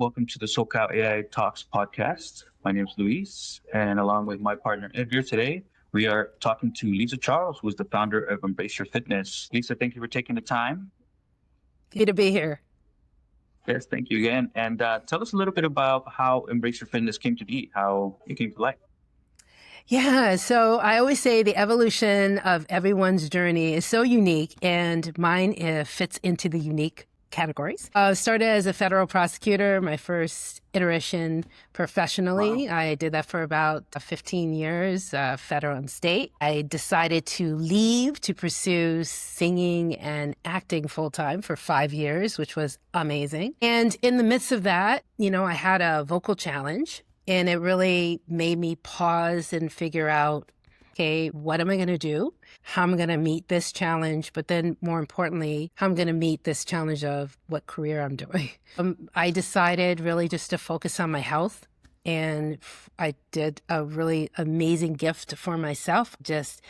Welcome to the SoCal AI Talks podcast. My name is Luis, and along with my partner Edgar today, we are talking to Lisa Charles, who is the founder of Embrace Your Fitness. Lisa, thank you for taking the time. Happy to be here. Yes, thank you again. And tell us a little bit about how Embrace Your Fitness came to be, how it came to life. Yeah, so I always say the evolution of everyone's journey is so unique, and mine fits into the unique categories. I started as a federal prosecutor, my first iteration professionally. Wow. I did that for about 15 years, federal and state. I decided to leave to pursue singing and acting full time for 5 years, which was amazing. And in the midst of that, I had a vocal challenge. And it really made me pause and figure out, okay, what am I going to do? How am I going to meet this challenge? But then more importantly, how I'm going to meet this challenge of what career I'm doing. I decided really just to focus on my health. And I did a really amazing gift for myself. Just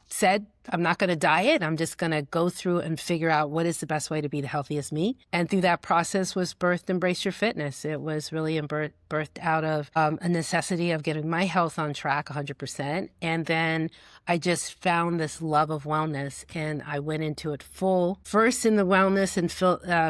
said, I'm not going to diet. I'm just going to go through and figure out what is the best way to be the healthiest me. And through that process was birthed Embrace Your Fitness. It was really birthed out of a necessity of getting my health on track 100%. And then I just found this love of wellness, and I went into it full. First in the wellness and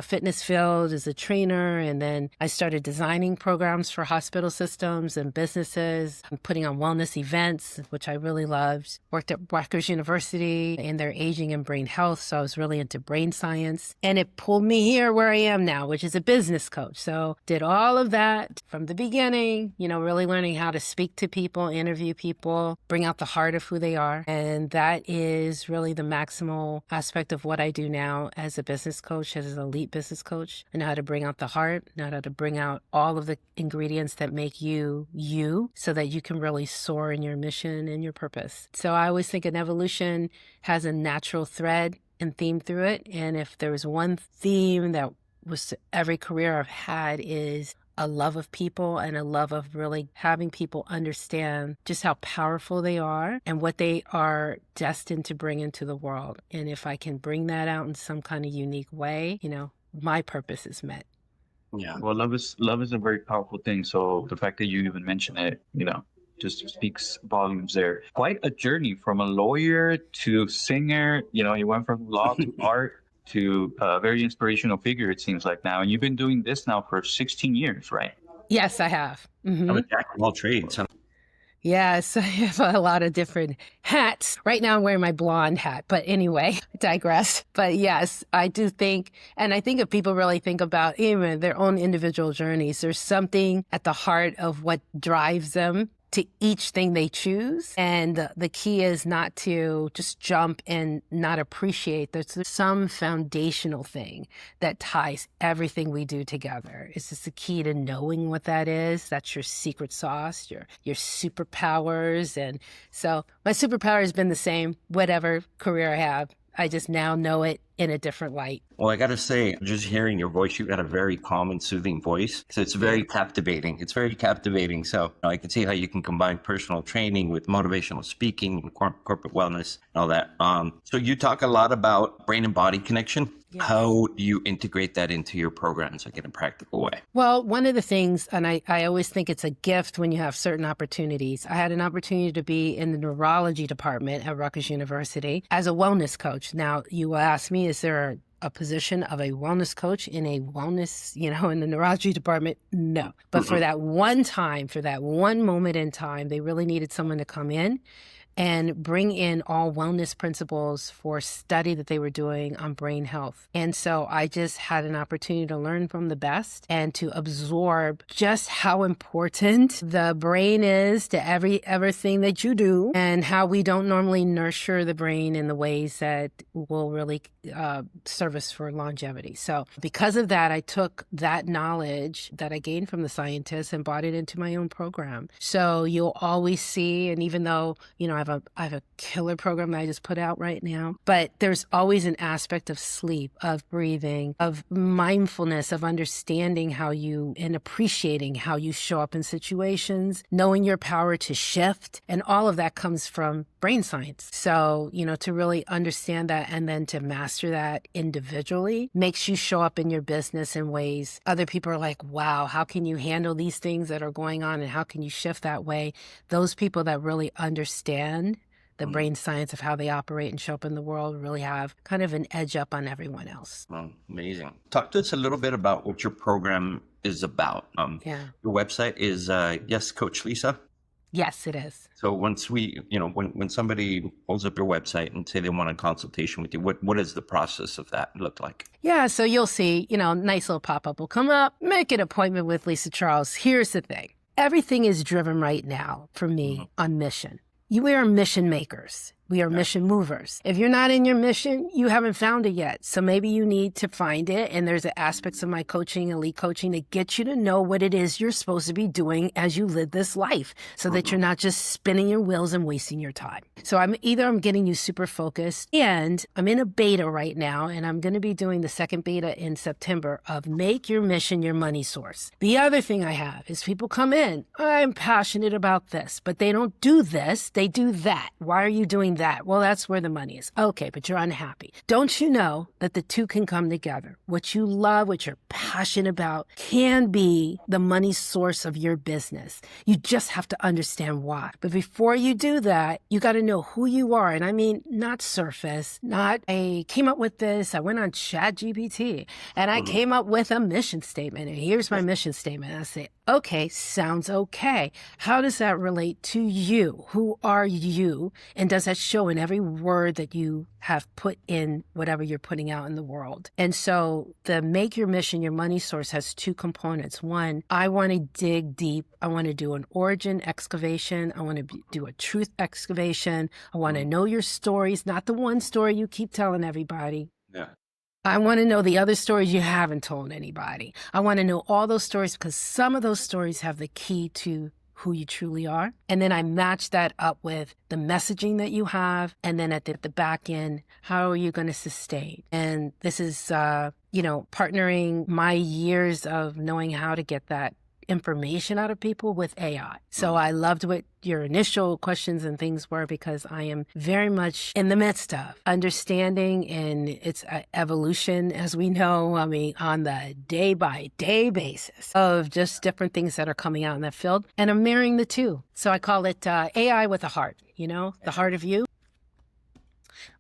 fitness field as a trainer, and then I started designing programs for hospital systems and businesses, and putting on wellness events, which I really loved. Worked at Rutgers University in their aging and brain health, so I was really into brain science. And it pulled me here where I am now, which is a business coach. So did all of that from the beginning, really learning how to speak to people, interview people, bring out the heart of who they are. And that is really the maximal aspect of what I do now as a business coach, as an elite business coach. I know how to bring out the heart, know how to bring out all of the ingredients that make you, you, so that you can really soar in your mission and your purpose. So I always think an evolution has a natural thread and theme through it. And if there was one theme that was every career I've had is a love of people and a love of really having people understand just how powerful they are and what they are destined to bring into the world. And if I can bring that out in some kind of unique way, my purpose is met. Yeah. Well, love is a very powerful thing. So the fact that you even mention it, just speaks volumes there. Quite a journey from a lawyer to singer. You went from law to art to a very inspirational figure, it seems like now. And you've been doing this now for 16 years, right? Yes, I have. Mm-hmm. I'm a jack of all trades. Yes, I have a lot of different hats. Right now I'm wearing my blonde hat, but anyway, I digress. But yes, I do think, and I think if people really think about even their own individual journeys, there's something at the heart of what drives them to each thing they choose. And the key is not to just jump and not appreciate. There's some foundational thing that ties everything we do together. It's just the key to knowing what that is. That's your secret sauce, your superpowers. And so my superpower has been the same, whatever career I have. I just now know it in a different light. Well, I got to say, just hearing your voice, you've got a very calm and soothing voice. So it's very captivating. It's very captivating. So I can see how you can combine personal training with motivational speaking and corporate wellness and all that. So you talk a lot about brain and body connection. Yes. How do you integrate that into your programs, like in a practical way? Well, one of the things, and I always think it's a gift when you have certain opportunities. I had an opportunity to be in the neurology department at Rutgers University as a wellness coach. Now, you will ask me, is there a position of a wellness coach in a wellness, in the neurology department? No. But for that one time, for that one moment in time, they really needed someone to come in and bring in all wellness principles for study that they were doing on brain health. And so I just had an opportunity to learn from the best and to absorb just how important the brain is to everything that you do, and how we don't normally nurture the brain in the ways that will really serve us for longevity. So because of that, I took that knowledge that I gained from the scientists and brought it into my own program. So you'll always see, and even though, I have a killer program that I just put out right now, but there's always an aspect of sleep, of breathing, of mindfulness, of understanding how you and appreciating how you show up in situations, knowing your power to shift. And all of that comes from brain science. So, to really understand that and then to master that individually makes you show up in your business in ways other people are like, wow, how can you handle these things that are going on and how can you shift that way? Those people that really understand the brain science of how they operate and show up in the world really have kind of an edge up on everyone else. Well, amazing. Talk to us a little bit about what your program is about. Your website is Yes, Coach Lisa. Yes, it is. So once when somebody pulls up your website and say they want a consultation with you, what does the process of that look like? Yeah, so you'll see, nice little pop-up will come up, make an appointment with Lisa Charles. Here's the thing. Everything is driven right now for me on mission. We are mission makers. We are mission movers. If you're not in your mission, you haven't found it yet. So maybe you need to find it. And there's aspects of my coaching, elite coaching, that get you to know what it is you're supposed to be doing as you live this life so that you're not just spinning your wheels and wasting your time. So I'm getting you super focused, and I'm in a beta right now, and I'm going to be doing the second beta in September of Make Your Mission Your Money Source. The other thing I have is people come in, I'm passionate about this, but they don't do this, they do that. Why are you doing that? Well, that's where the money is. Okay, but you're unhappy. Don't you know that the two can come together? What you love, what you're passionate about can be the money source of your business. You just have to understand why. But before you do that, you got to know who you are. And I mean, not surface, not I came up with this. I went on ChatGPT and I came up with a mission statement. And here's my mission statement. I say, okay, sounds okay. How does that relate to you? Who are you? And does that show in every word that you have put in whatever you're putting out in the world? And so the Make Your Mission Your Money Source has two components. One, I want to dig deep. I want to do an origin excavation. I want to do a truth excavation. I want to know your stories, not the one story you keep telling everybody. Yeah. I want to know the other stories you haven't told anybody. I want to know all those stories because some of those stories have the key to who you truly are. And then I match that up with the messaging that you have. And then at the back end, how are you going to sustain? And this is, partnering my years of knowing how to get that information out of people with AI. So I loved what your initial questions and things were because I am very much in the midst of understanding, and it's an evolution, as we know, on the day-by-day basis of just different things that are coming out in that field. And I'm marrying the two. So I call it AI with a heart, the heart of you.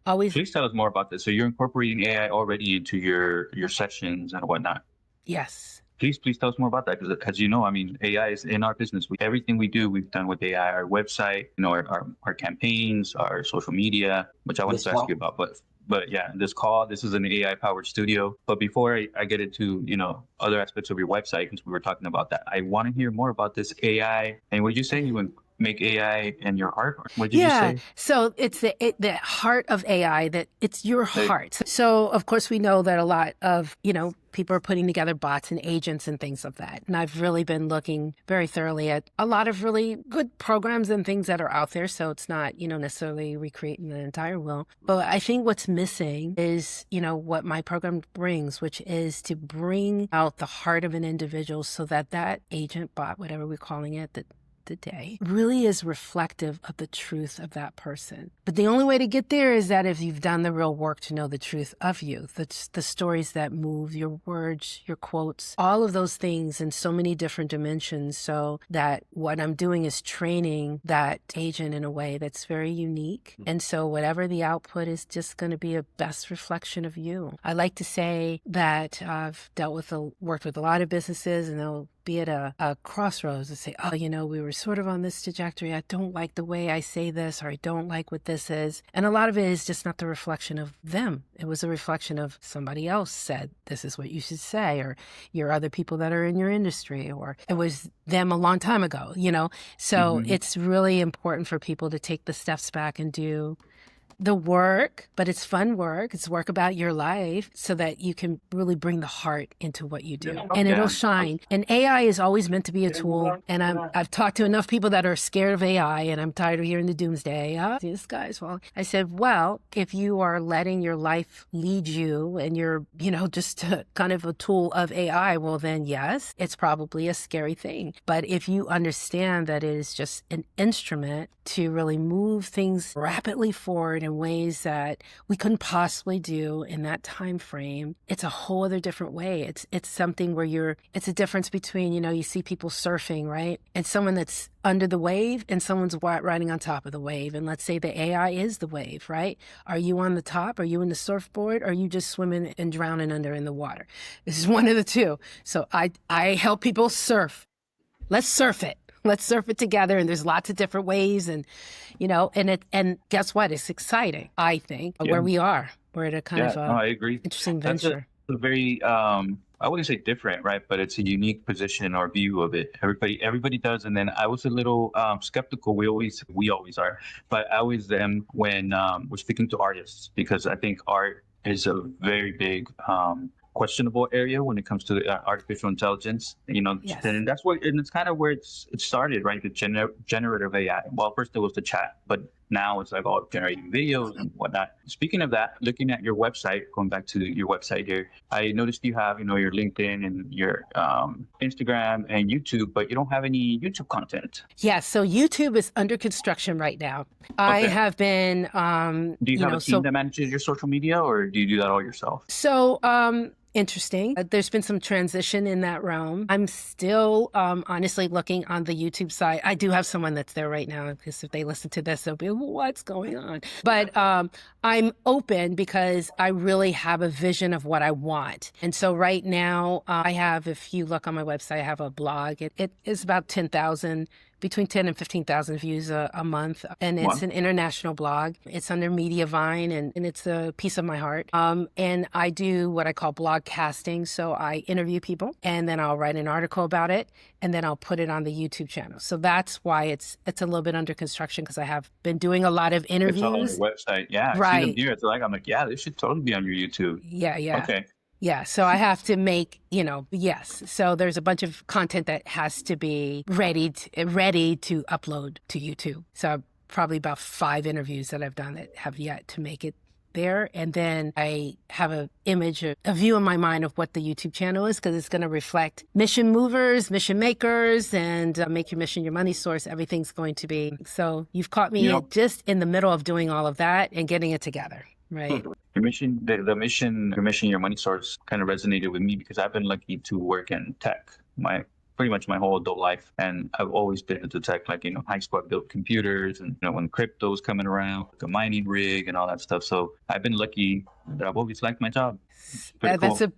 Always. Please tell us more about this. So you're incorporating AI already into your sessions and whatnot. Yes. Please tell us more about that because AI is in our business. Everything we do, we've done with AI. Our website, our campaigns, our social media, which I wanted to ask you about. But yeah, this is an AI powered studio. But before I get into other aspects of your website, because we were talking about that, I want to hear more about this AI. And what did you say you would make AI in your heart? Or what did you say? So it's the heart of AI, that it's your heart. So of course we know that a lot of people are putting together bots and agents and things of that. And I've really been looking very thoroughly at a lot of really good programs and things that are out there. So it's not, necessarily recreating the entire wheel. But I think what's missing is, what my program brings, which is to bring out the heart of an individual so that agent, bot, whatever we're calling it, that today really is reflective of the truth of that person. But the only way to get there is that if you've done the real work to know the truth of you, the stories that move, your words, your quotes, all of those things in so many different dimensions, so that what I'm doing is training that agent in a way that's very unique. And so whatever the output is just going to be a best reflection of you. I like to say that I've worked with a lot of businesses, and they'll be at a crossroads and say, we were sort of on this trajectory. I don't like the way I say this, or I don't like what this is. And a lot of it is just not the reflection of them. It was a reflection of somebody else said, this is what you should say, or your other people that are in your industry, or it was them a long time ago, So it's really important for people to take the steps back and do the work, but it's fun work. It's work about your life so that you can really bring the heart into what you do and it'll shine. And AI is always meant to be a tool. And I've talked to enough people that are scared of AI and I'm tired of hearing the doomsday. The sky's falling. I said, well, if you are letting your life lead you and you're, just kind of a tool of AI, well, then yes, it's probably a scary thing. But if you understand that it is just an instrument to really move things rapidly forward in ways that we couldn't possibly do in that time frame, it's a whole other different way. It's something where it's a difference between, you see people surfing, right? And someone that's under the wave and someone's riding on top of the wave. And let's say the AI is the wave, right? Are you on the top? Are you in the surfboard? Or are you just swimming and drowning under in the water? This is one of the two. So I help people surf. Let's surf it. Let's surf it together. And there's lots of different ways. And, and guess what? It's exciting, I think, where we are. We're at a kind of I agree. Interesting venture. That's a very, I wouldn't say different, right? But it's a unique position or view of it. Everybody does. And then I was a little skeptical. We always are. But I always am when we're speaking to artists, because I think art is a very big questionable area when it comes to artificial intelligence, Yes. and it's kind of where it started, right? The generative AI. Well, first it was the chat, but now it's like all generating videos and whatnot. Speaking of that, looking at your website, going back to your website here, I noticed you have, your LinkedIn and your Instagram and YouTube, but you don't have any YouTube content. Yeah, so YouTube is under construction right now. I have been. Do you have a team that manages your social media, or do you do that all yourself? So, interesting. There's been some transition in that realm. I'm still honestly looking on the YouTube side. I do have someone that's there right now, because if they listen to this, they'll be, what's going on? But I'm open because I really have a vision of what I want. And so right now I have, if you look on my website, I have a blog. It is about 10,000 between 10 and 15,000 views a month. And it's an international blog. It's under Mediavine, and it's a piece of my heart. And I do what I call blog casting. So I interview people, and then I'll write an article about it, and then I'll put it on the YouTube channel. So that's why it's a little bit under construction, because I have been doing a lot of interviews. It's all on your website. Yeah. Right. I see them here. I'm like, yeah, this should totally be on your YouTube. Yeah. Okay. Yeah, so I have to make, yes. So there's a bunch of content that has to be ready to upload to YouTube. So probably about 5 interviews that I've done that have yet to make it there. And then I have a view in my mind of what the YouTube channel is, because it's going to reflect mission movers, mission makers, and make your mission your money source. Everything's going to be. So you've caught me just in the middle of doing all of that and getting it together. Right. Your mission, the mission, your money source kind of resonated with me, because I've been lucky to work in tech pretty much my whole adult life. And I've always been into tech, like, high school I built computers, and, when crypto was coming around, the mining rig and all that stuff. So I've been lucky that I've always liked my job. That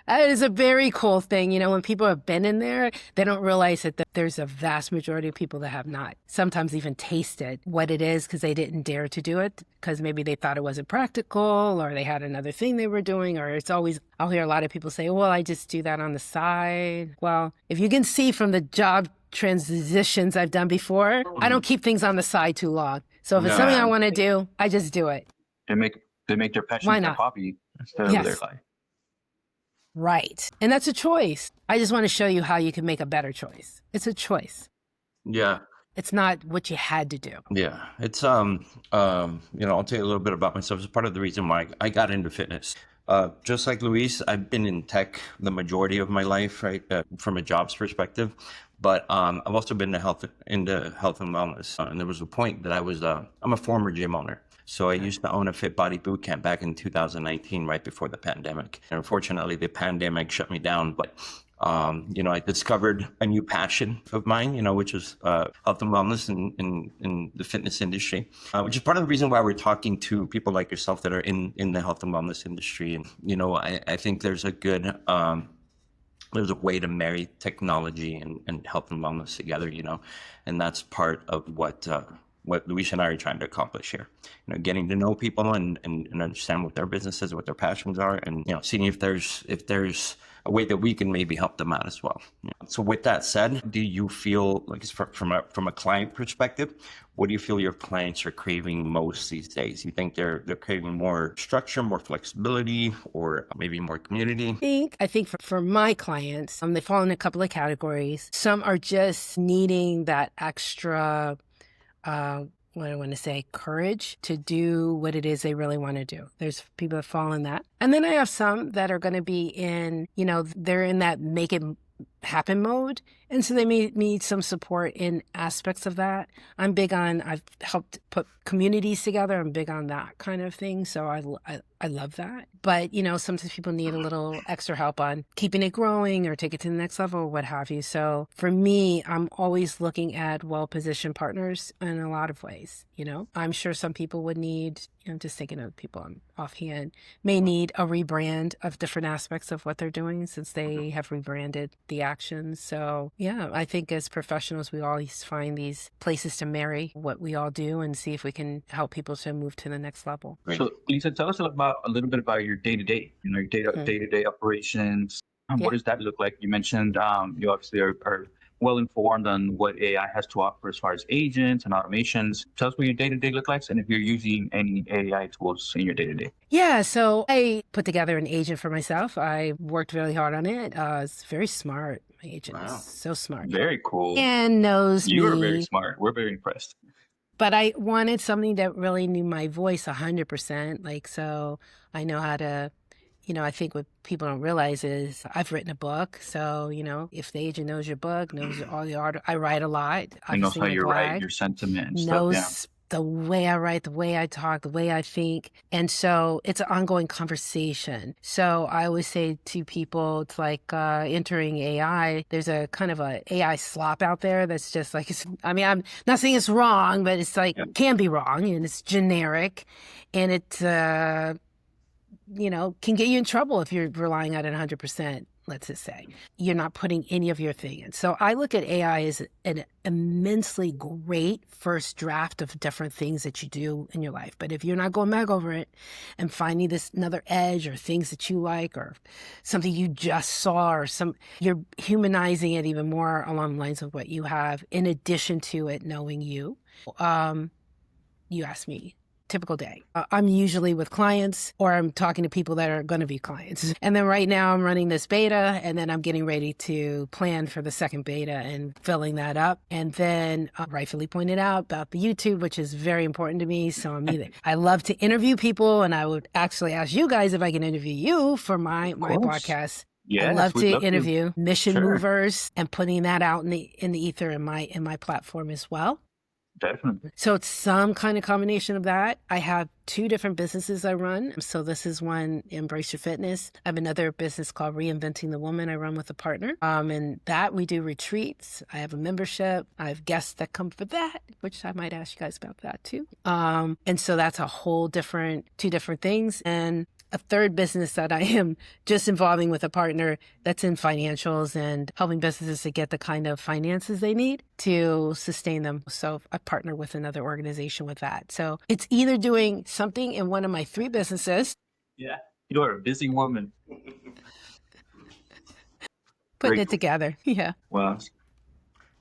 is a very cool thing. When people have been in there, they don't realize that there's a vast majority of people that have not sometimes even tasted what it is, because they didn't dare to do it, because maybe they thought it wasn't practical, or they had another thing they were doing, or I'll hear a lot of people say, well, I just do that on the side. Well, if you can see from the job transitions I've done before, I don't keep things on the side too long. So if it's something I want to do, I just do it. They make their passion their hobby instead of their life. Right. And that's a choice. I just want to show you how you can make a better choice. It's a choice. Yeah. It's not what you had to do. Yeah. It's, I'll tell you a little bit about myself. It's part of the reason why I got into fitness. Just like Luis, I've been in tech the majority of my life, right, from a jobs perspective. But I've also been into health and wellness. And there was a point that I'm a former gym owner. So I used to own a Fit Body boot camp back in 2019, right before the pandemic. And unfortunately, the pandemic shut me down. But, I discovered a new passion of mine, which is health and wellness in the fitness industry, which is part of the reason why we're talking to people like yourself that are in the health and wellness industry. And, I think there's a good... there's a way to marry technology and health and wellness together, and that's part of what Luis and I are trying to accomplish here. Getting to know people and understand what their business is, what their passions are, and seeing if there's a way that we can maybe help them out as well. So with that said, do you feel like from a client perspective, what do you feel your clients are craving most these days? You think they're craving more structure, more flexibility, or maybe more community? I think for my clients, they fall in a couple of categories. Some are just needing that extra, what I want to say, courage to do what it is they really want to do. There's people that fall in that. And then I have some that are going to be in, they're in that make it happen mode. And so they may need some support in aspects of that. I've helped put communities together. I'm big on that kind of thing. So I love that. But, sometimes people need a little extra help on keeping it growing or take it to the next level or what have you. So for me, I'm always looking at well-positioned partners in a lot of ways. I'm sure some people would need, just thinking of people on offhand, may need a rebrand of different aspects of what they're doing since they have rebranded the actions. So yeah, I think as professionals, we always find these places to marry what we all do and see if we can help people to move to the next level. So Lisa, tell us a little bit about your day-to-day, your day-to-day operations. What does that look like? You mentioned you obviously are well informed on what AI has to offer as far as agents and automations. Tell us what your day-to-day looks like and if you're using any AI tools in your day-to-day. Yeah, so I put together an agent for myself. I worked really hard on it. It's very smart. My agent is so smart. Very cool. And knows me. You are very smart. We're very impressed. But I wanted something that really knew my voice 100%. So I know how to, I think what people don't realize is I've written a book. So, if the agent knows your book, knows all the art, I write a lot. He knows how you write, your sentiments. Knows the way I write, the way I talk, the way I think. And so it's an ongoing conversation. So I always say to people, it's like entering AI. There's a kind of a AI slop out there that's just like, I'm not saying it's wrong, but it's like, can be wrong and it's generic and it, can get you in trouble if you're relying on it 100%. Let's just say you're not putting any of your thing in. So I look at AI as an immensely great first draft of different things that you do in your life. But if you're not going back over it and finding this another edge or things that you like or something you just saw or you're humanizing it even more along the lines of what you have in addition to it knowing you. You asked me. Typical day. I'm usually with clients or I'm talking to people that are going to be clients. And then right now I'm running this beta and then I'm getting ready to plan for the second beta and filling that up. And then rightfully pointed out about the YouTube, which is very important to me. So I love to interview people and I would actually ask you guys if I can interview you for my podcast. Yes, I love to interview mission movers and putting that out in the ether in my platform as well. Definitely. So it's some kind of combination of that. I have 2 different businesses I run. So this is one, Embrace Your Fitness. I have another business called Reinventing the Woman I run with a partner. And that we do retreats. I have a membership. I have guests that come for that, which I might ask you guys about that too. And so that's a whole 2 different things. And a third business that I am just involving with a partner that's in financials and helping businesses to get the kind of finances they need to sustain them. So I partner with another organization with that. So it's either doing something in one of my 3 businesses. Yeah, you are a busy woman. Putting it together. Yeah. Wow.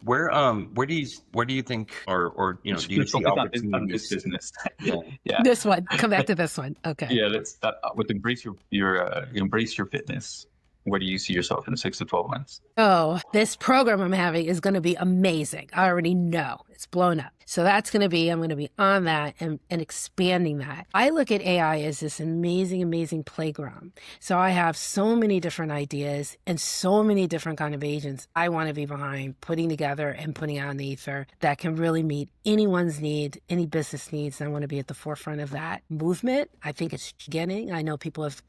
Where do you think or do you see opportunities on this business? Yeah. This one. Come back to this one. Okay. Yeah, let's start with embrace your fitness. Where do you see yourself in 6 to 12 months? Oh, this program I'm having is going to be amazing. I already know it's blown up. So I'm going to be on that and expanding that. I look at AI as this amazing, amazing playground. So I have so many different ideas and so many different kind of agents I want to be behind putting together and putting out in the ether that can really meet anyone's need, any business needs. And I want to be at the forefront of that movement. I think it's beginning. I know people have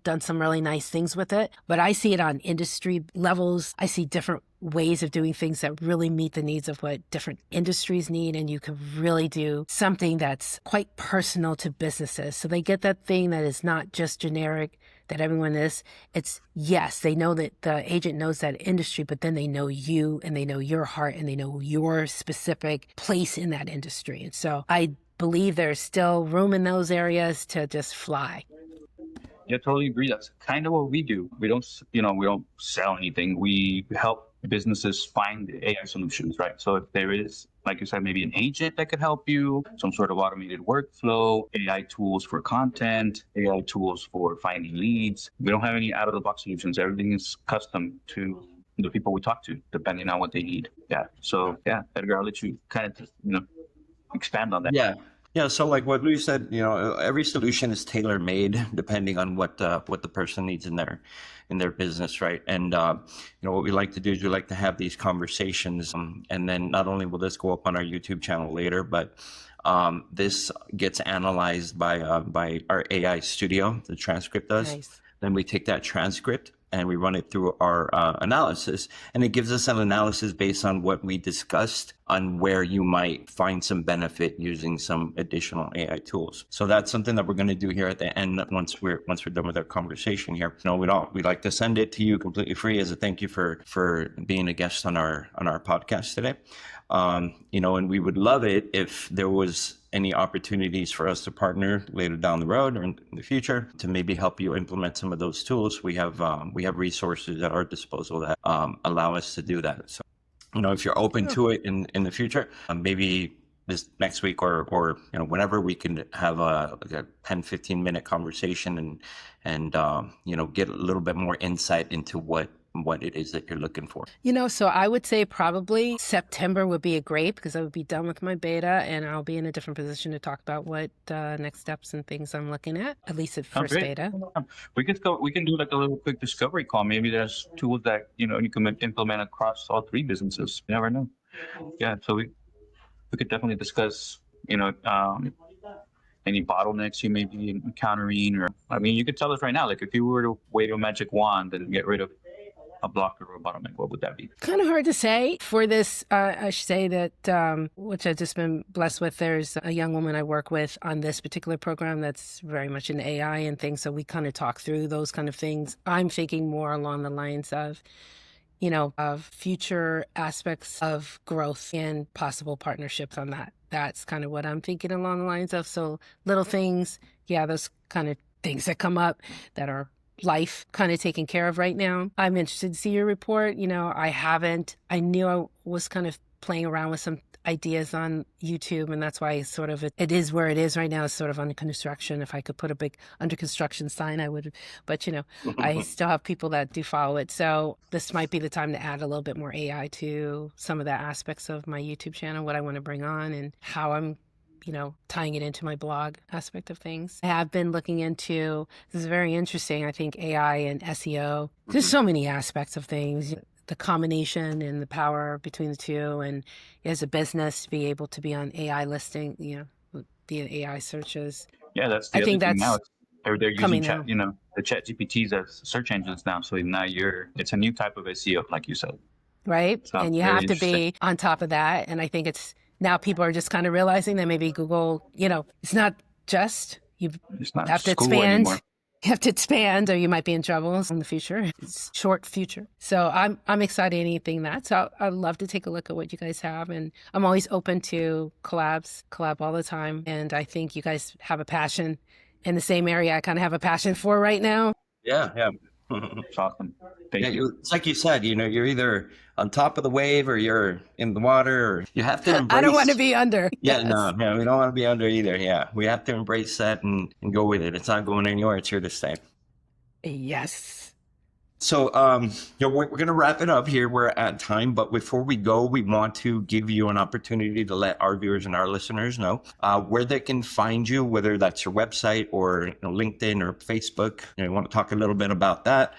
done some really nice things with it. But I see it on industry levels. I see different ways of doing things that really meet the needs of what different industries need. And you can really do something that's quite personal to businesses. So they get that thing that is not just generic, that everyone is. It's, yes, they know that the agent knows that industry, but then they know you and they know your heart and they know your specific place in that industry. And so I believe there's still room in those areas to just fly. Yeah, totally agree. That's kind of what we do. We don't, we don't sell anything. We help businesses find AI solutions, right? So if there is, like you said, maybe an agent that could help you, some sort of automated workflow, AI tools for content, AI tools for finding leads. We don't have any out of the box solutions. Everything is custom to the people we talk to, depending on what they need. Yeah. So yeah, Edgar, I'll let you kind of, expand on that. Yeah. Yeah. So like what Luis said, every solution is tailor made depending on what the person needs in their business, right? And what we like to do is we like to have these conversations, and then not only will this go up on our YouTube channel later, but this gets analyzed by our AI studio. The transcript does. Nice. Then we take that transcript and we run it through our analysis, and it gives us an analysis based on what we discussed on where you might find some benefit using some additional AI tools. So that's something that we're going to do here at the end once we're done with our conversation here. We'd like to send it to you completely free as a thank you for being a guest on our podcast today. And we would love it if there was any opportunities for us to partner later down the road or in the future to maybe help you implement some of those tools. We have resources at our disposal that allow us to do that. So, if you're open to it in the future, maybe this next week or whenever we can have a 10-15 minute conversation and get a little bit more insight into what it is that you're looking for. So I would say probably September would be a great, because I would be done with my beta and I'll be in a different position to talk about what next steps and things I'm looking at least at first beta. We can do like a little quick discovery call. Maybe there's tools that, you can implement across all three businesses. You never know. Yeah. So we could definitely discuss, any bottlenecks you may be encountering, or, you could tell us right now, like if you were to wave a magic wand and get rid of a blocker or a bottleneck, what would that be? Kind of hard to say. For this, I should say that, which I've just been blessed with, there's a young woman I work with on this particular program that's very much in AI and things. So we kind of talk through those kind of things. I'm thinking more along the lines of, of future aspects of growth and possible partnerships on that. That's kind of what I'm thinking along the lines of. So little things, those kind of things that come up that are life kind of taken care of right now. I'm interested to see your report. I knew I was kind of playing around with some ideas on YouTube, and that's why it is where it is right now. It's sort of under construction. If I could put a big under construction sign, I would, but I still have people that do follow it. So this might be the time to add a little bit more AI to some of the aspects of my YouTube channel, what I want to bring on and how I'm tying it into my blog aspect of things. I have been looking into, this is very interesting, I think AI and SEO. There's so many aspects of things, the combination and the power between the two. And as a business to be able to be on AI listing, be in AI searches. Yeah, that's the other thing now. They're using the chat GPTs as search engines now. So now it's a new type of SEO, like you said. Right. So and you have to be on top of that. And I think now people are just kind of realizing that maybe Google, it's not just, it's not have to expand. Anymore. You have to expand or you might be in trouble in the future. It's short future. So I'm excited anything that. So I'd love to take a look at what you guys have. And I'm always open to collab all the time. And I think you guys have a passion in the same area I kind of have a passion for right now. Yeah. It's awesome. Thank you. It's like you said, you're either on top of the wave or you're in the water, or you have to embrace. I don't want to be under. Yeah, yes. No, we don't want to be under either. Yeah, we have to embrace that and go with it. It's not going anywhere. It's here to stay. Yes. So, we're going to wrap it up here. We're at time, but before we go, we want to give you an opportunity to let our viewers and our listeners know where they can find you, whether that's your website or LinkedIn or Facebook. We want to talk a little bit about that,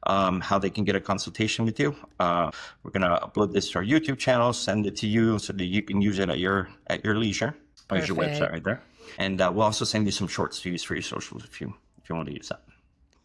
how they can get a consultation with you. We're going to upload this to our YouTube channel, send it to you so that you can use it at your leisure. There's your website right there, and we'll also send you some shorts to use for your socials if you want to use that.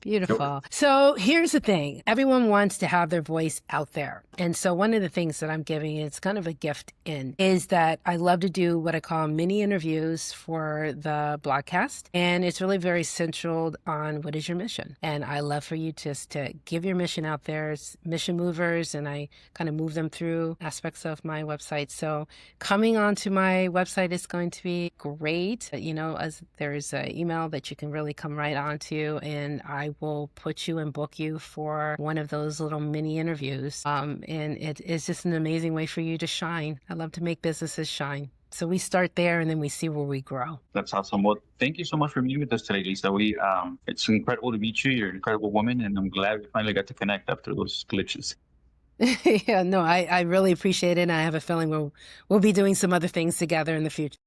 Beautiful. So here's the thing. Everyone wants to have their voice out there. And so one of the things that I'm giving, it's kind of a gift in, is that I love to do what I call mini interviews for the broadcast. And it's really very centered on what is your mission. And I love for you just to give your mission out there. It's mission movers, and I kind of move them through aspects of my website. So coming onto my website is going to be great. As there's an email that you can really come right onto, and I will put you and book you for one of those little mini interviews. And it is just an amazing way for you to shine. I love to make businesses shine. So we start there, and then we see where we grow. That's awesome. Well, thank you so much for meeting with us today, Lisa. It's incredible to meet you. You're an incredible woman, and I'm glad we finally got to connect after those glitches. Yeah, no, I really appreciate it. And I have a feeling we'll be doing some other things together in the future.